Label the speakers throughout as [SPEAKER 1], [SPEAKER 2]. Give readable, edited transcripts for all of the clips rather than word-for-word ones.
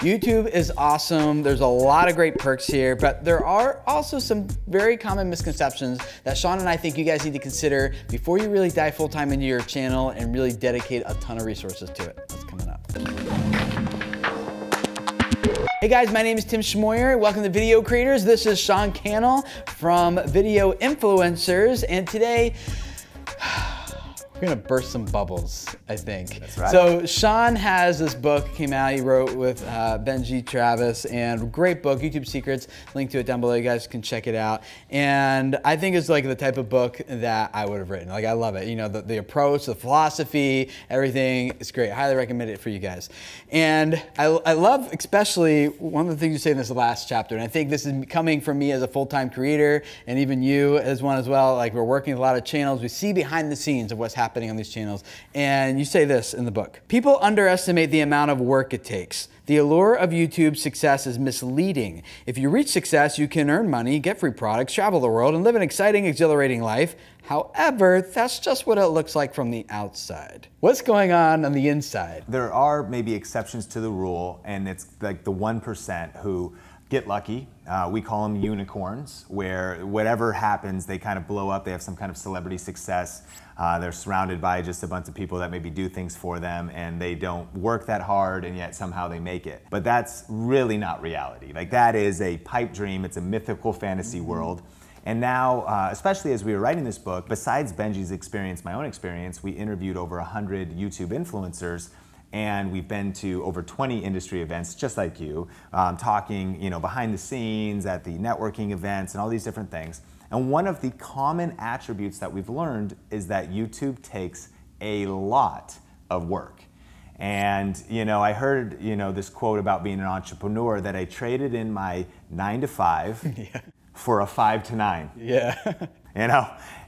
[SPEAKER 1] YouTube is awesome. There's a lot of great perks here, but there are also some very common misconceptions that Sean and I think you guys need to consider before you really dive full-time into your channel and really dedicate a ton of resources to it. That's coming up. Hey guys, my name is Tim Schmoyer. Welcome to Video Creators. This is Sean Cannell from Video Influencers, and today, we're gonna burst some bubbles, I think.
[SPEAKER 2] That's right.
[SPEAKER 1] So Sean has this book, came out, he wrote with Benji Travis, and great book, YouTube Secrets. Link to it down below, you guys can check it out. And I think it's like the type of book that I would have written. Like, I love it. You know, the approach, the philosophy, everything is great. I highly recommend it for you guys. And I love, especially, one of the things you say in this last chapter, and I think this is coming from me as a full-time creator, and even you as one as well. Like, we're working with a lot of channels. We see behind the scenes of what's happening on these channels. And you say this in the book: people underestimate the amount of work it takes. The allure of YouTube's success is misleading. If you reach success, you can earn money, get free products, travel the world, and live an exciting, exhilarating life. However, that's just what it looks like from the outside. What's going on the inside?
[SPEAKER 2] There are maybe exceptions to the rule, and it's like the 1% who get lucky. We call them unicorns, where whatever happens, they kind of blow up. They have some kind of celebrity success. They're surrounded by just a bunch of people that maybe do things for them, and they don't work that hard, and yet somehow they make it. But that's really not reality. Like, that is a pipe dream. It's a mythical fantasy world. And now, especially as we were writing this book, besides Benji's experience, my own experience, we interviewed over 100 YouTube influencers, and we've been to over 20 industry events, just like you, talking, behind the scenes, at the networking events, and all these different things. And one of the common attributes that we've learned is that YouTube takes a lot of work. And, I heard, this quote about being an entrepreneur, that I traded in my 9 to 5 yeah. for a 5 to 9.
[SPEAKER 1] Yeah.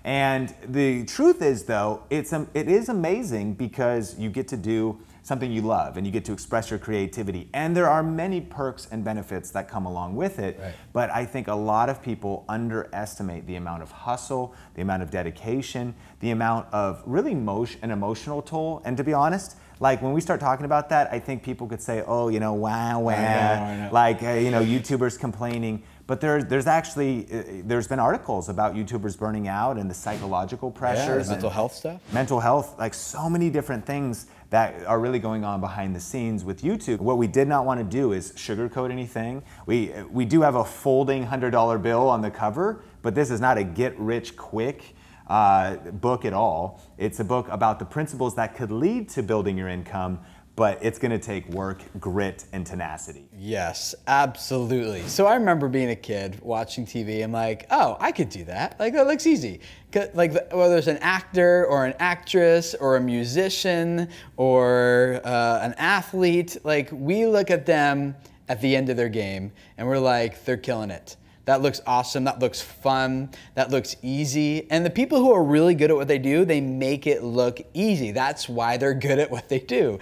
[SPEAKER 2] And the truth is, though, it is amazing because you get to do something you love and you get to express your creativity. And there are many perks and benefits that come along with it. Right. But I think a lot of people underestimate the amount of hustle, the amount of dedication, the amount of really an emotional toll. And to be honest, like, when we start talking about that, I think people could say, oh, wow,
[SPEAKER 1] I know.
[SPEAKER 2] like, YouTubers complaining. But there's been articles about YouTubers burning out and the psychological pressures.
[SPEAKER 1] Yeah, mental health stuff.
[SPEAKER 2] Mental health, like so many different things that are really going on behind the scenes with YouTube. What we did not want to do is sugarcoat anything. We do have a folding $100 bill on the cover, but this is not a get-rich-quick book at all. It's a book about the principles that could lead to building your income, but it's gonna take work, grit, and tenacity.
[SPEAKER 1] Yes, absolutely. So I remember being a kid watching TV. I'm like, oh, I could do that. Like, that looks easy. Like, whether it's an actor or an actress or a musician or an athlete, like, we look at them at the end of their game and we're like, they're killing it. That looks awesome, that looks fun, that looks easy. And the people who are really good at what they do, they make it look easy. That's why they're good at what they do.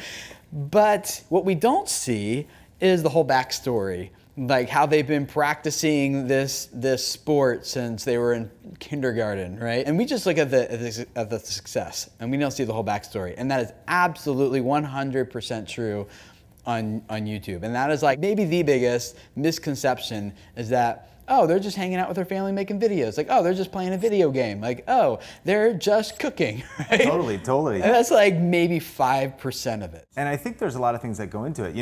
[SPEAKER 1] But what we don't see is the whole backstory, like how they've been practicing this sport since they were in kindergarten, right? And we just look at the success, and we don't see the whole backstory. And that is absolutely 100% true on YouTube. And that is like maybe the biggest misconception, is that, oh, they're just hanging out with their family making videos. Like, oh, they're just playing a video game. Like, oh, they're just cooking, right?
[SPEAKER 2] Totally.
[SPEAKER 1] And that's like maybe 5% of it.
[SPEAKER 2] And I think there's a lot of things that go into it.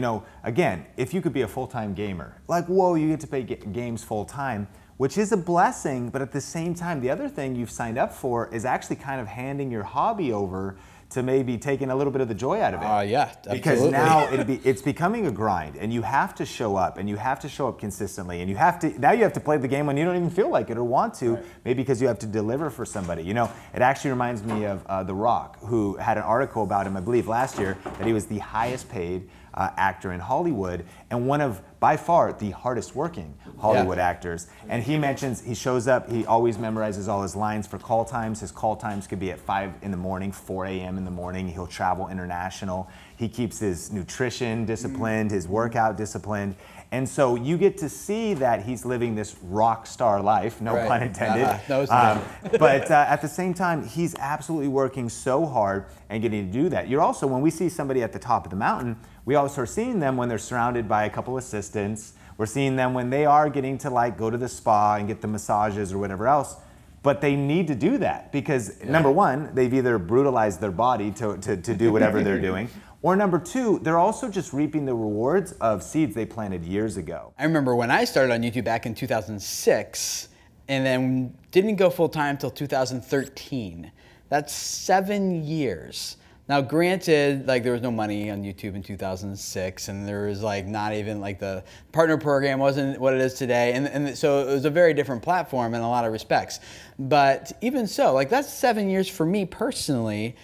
[SPEAKER 2] Again, if you could be a full-time gamer, like, whoa, you get to play games full-time, which is a blessing, but at the same time, the other thing you've signed up for is actually kind of handing your hobby over to maybe taking a little bit of the joy out of it.
[SPEAKER 1] Yeah, absolutely.
[SPEAKER 2] Because now it's becoming a grind, and you have to show up, and you have to show up consistently, and you have to play the game when you don't even feel like it or want to, right. Maybe because you have to deliver for somebody. It actually reminds me of The Rock, who had an article about him, I believe last year, that he was the highest paid actor in Hollywood, and one of by far the hardest working Hollywood actors. And he mentions, he shows up, he always memorizes all his lines for call times. His call times could be at 5 in the morning, 4 a.m. in the morning. He'll travel international. He keeps his nutrition disciplined, his workout disciplined. And so you get to see that he's living this rock star life, no pun intended. But at the same time, he's absolutely working so hard and getting to do that. You're also, when we see somebody at the top of the mountain, we also are seeing them when they're surrounded by a couple assistants. We're seeing them when they are getting to like go to the spa and get the massages or whatever else. But they need to do that because number one, they've either brutalized their body to do whatever they're doing, or number two, they're also just reaping the rewards of seeds they planted years ago.
[SPEAKER 1] I remember when I started on YouTube back in 2006 and then didn't go full time until 2013. That's 7 years. Now granted, like there was no money on YouTube in 2006 and there was like not even like the partner program wasn't what it is today. And so it was a very different platform in a lot of respects. But even so, like that's 7 years for me personally,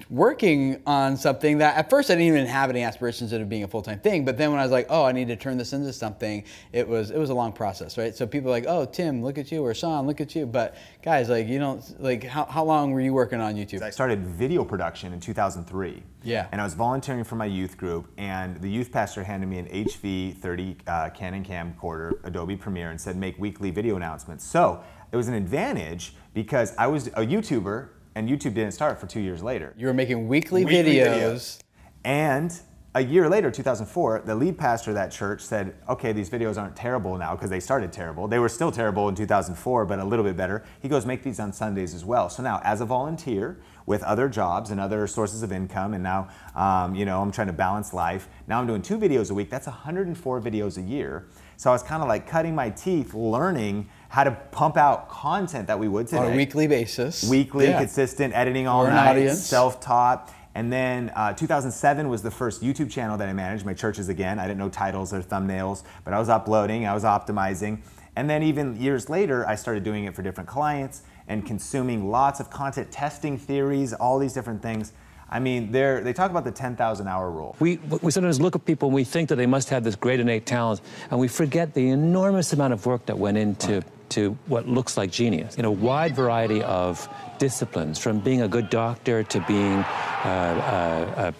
[SPEAKER 1] working on something that at first I didn't even have any aspirations of it being a full-time thing, but then when I was like, oh, I need to turn this into something, it was a long process, right? So people are like, oh, Tim, look at you, or Sean, look at you. But guys, like, you don't, like, how long were you working on YouTube?
[SPEAKER 2] I started video production in 2003.
[SPEAKER 1] Yeah.
[SPEAKER 2] And I was volunteering for my youth group, and the youth pastor handed me an HV30 Canon camcorder, Adobe Premiere, and said, make weekly video announcements. So it was an advantage because I was a YouTuber, and YouTube didn't start for 2 years later.
[SPEAKER 1] You were making weekly videos.
[SPEAKER 2] And a year later, 2004, the lead pastor of that church said, okay, these videos aren't terrible now because they started terrible. They were still terrible in 2004, but a little bit better. He goes, make these on Sundays as well. So now as a volunteer with other jobs and other sources of income, and now you know, I'm trying to balance life. Now I'm doing 2 videos a week. That's 104 videos a year. So I was kind of like cutting my teeth learning how to pump out content that we would today.
[SPEAKER 1] On a weekly basis.
[SPEAKER 2] Weekly, consistent, editing all night, self-taught. And then 2007 was the first YouTube channel that I managed, my churches again. I didn't know titles or thumbnails, but I was uploading, I was optimizing. And then even years later, I started doing it for different clients and consuming lots of content, testing theories, all these different things. I mean, they talk about the 10,000 hour rule.
[SPEAKER 3] We sometimes look at people and we think that they must have this great innate talent, and we forget the enormous amount of work that went into what looks like genius in a wide variety of disciplines, from being a good doctor to being a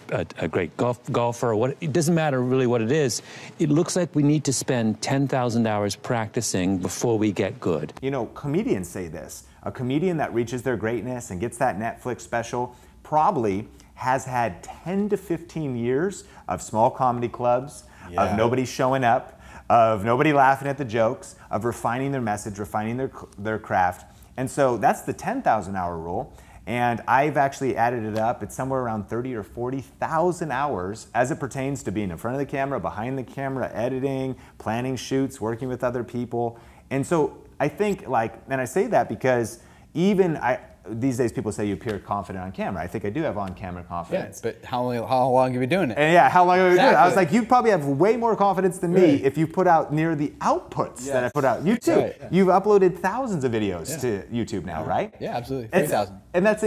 [SPEAKER 3] great golfer. It doesn't matter really what it is. It looks like we need to spend 10,000 hours practicing before we get good.
[SPEAKER 2] You know, comedians say this. A comedian that reaches their greatness and gets that Netflix special probably has had 10 to 15 years of small comedy clubs, of nobody showing up, of nobody laughing at the jokes, of refining their message, refining their craft. And so that's the 10,000 hour rule. And I've actually added it up. It's somewhere around 30 or 40,000 hours as it pertains to being in front of the camera, behind the camera, editing, planning shoots, working with other people. And so I think, like, and I say that because even these days people say you appear confident on camera. I think I do have on-camera confidence.
[SPEAKER 1] Yeah, but how long have you been doing it?
[SPEAKER 2] And yeah, how long have you been doing it? I was like, you probably have way more confidence than me if you put out near the outputs that I put out. You too. You've uploaded thousands of videos to YouTube now, right?
[SPEAKER 1] Yeah, absolutely. 3,000.
[SPEAKER 2] And that's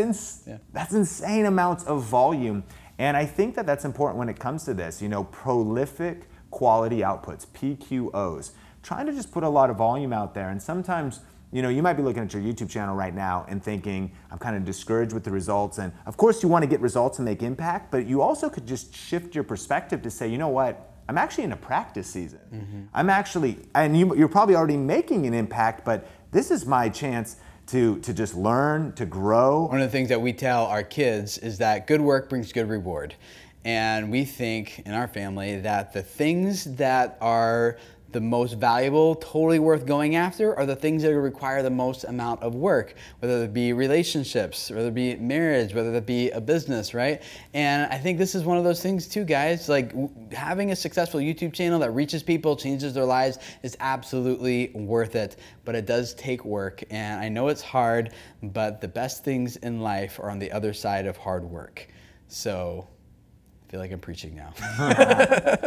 [SPEAKER 2] insane amounts of volume. And I think that that's important when it comes to this. You know, prolific quality outputs, PQOs. Trying to just put a lot of volume out there, and sometimes, you know, you might be looking at your YouTube channel right now and thinking, I'm kind of discouraged with the results. And of course you want to get results and make impact, but you also could just shift your perspective to say, you know what, I'm actually in a practice season. I'm actually, and you're probably already making an impact, but this is my chance to just learn, to grow.
[SPEAKER 1] One of the things that we tell our kids is that good work brings good reward. And we think in our family that the things that are the most valuable, totally worth going after, are the things that require the most amount of work, whether it be relationships, whether it be marriage, whether it be a business, right? And I think this is one of those things too, guys. Like, having a successful YouTube channel that reaches people, changes their lives, is absolutely worth it. But it does take work, and I know it's hard, but the best things in life are on the other side of hard work. So I feel like I'm preaching now.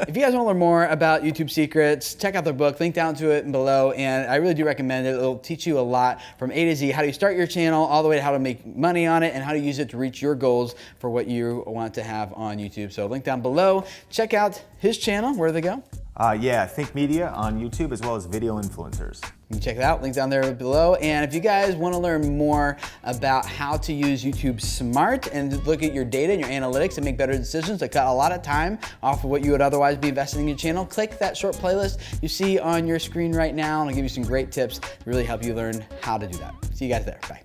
[SPEAKER 1] If you guys want to learn more about YouTube secrets, check out the book, link down to it below, and I really do recommend it. It'll teach you a lot from A to Z, how do you start your channel, all the way to how to make money on it, and how to use it to reach your goals for what you want to have on YouTube. So link down below. Check out his channel. Where do they go?
[SPEAKER 2] Yeah, Think Media on YouTube, as well as video influencers.
[SPEAKER 1] You can check it out, link down there below. And if you guys want to learn more about how to use YouTube Smart and look at your data and your analytics and make better decisions to cut a lot of time off of what you would otherwise be investing in your channel, click that short playlist you see on your screen right now, and I'll give you some great tips to really help you learn how to do that. See you guys there. Bye.